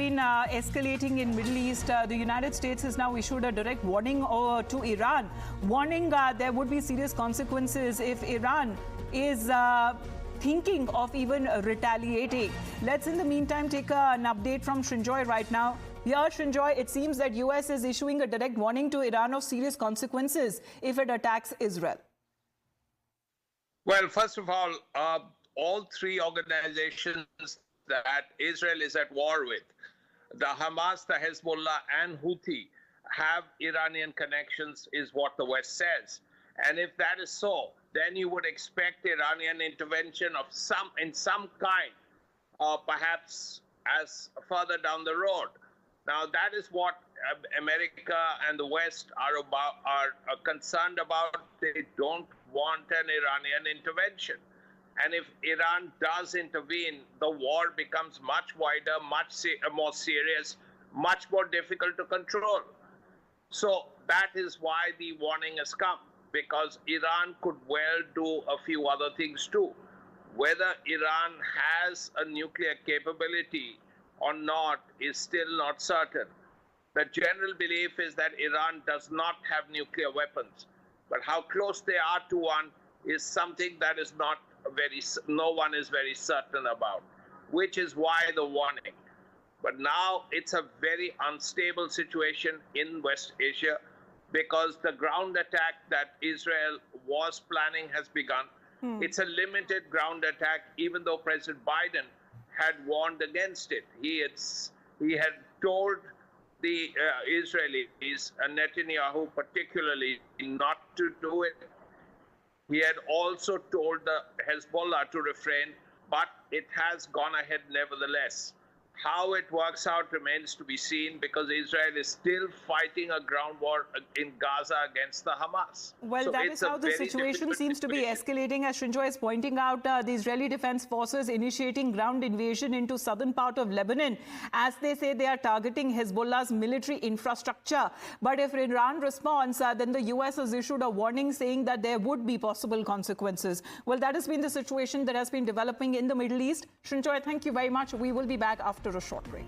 been escalating in Middle East. The United States has now issued a direct warning to Iran, warning there would be serious consequences if Iran is thinking of even retaliating. Let's in the meantime take an update from Srinjoy right now. Here, Srinjoy, it seems that US is issuing a direct warning to Iran of serious consequences if it attacks Israel. Well, first of all three organizations that Israel is at war with, the Hamas, the Hezbollah, and Houthi, have Iranian connections, is what the West says. And if that is so, then you would expect Iranian intervention of in some kind, perhaps as further down the road. Now, that is what America and the West are concerned about. They don't want an Iranian intervention. And if Iran does intervene, the war becomes much wider, much more serious, much more difficult to control. So that is why the warning has come, because Iran could well do a few other things too. Whether Iran has a nuclear capability or not is still not certain. The general belief is that Iran does not have nuclear weapons, but how close they are to one is something that is no one is very certain about, which is why the warning. But now it's a very unstable situation in West Asia because the ground attack that Israel was planning has begun. It's a limited ground attack, even though President Biden had warned against it. He had told the Israelis, and Netanyahu particularly, not to do it. He had also told the Hezbollah to refrain, but it has gone ahead nevertheless. How it works out remains to be seen because Israel is still fighting a ground war in Gaza against the Hamas. Well, so that is how the situation seems to be escalating. As Srinjoy is pointing out, the Israeli Defense Forces initiating ground invasion into southern part of Lebanon. As they say, they are targeting Hezbollah's military infrastructure. But if Iran responds, then the US has issued a warning saying that there would be possible consequences. Well, that has been the situation that has been developing in the Middle East. Srinjoy, thank you very much. We will be back after a short break.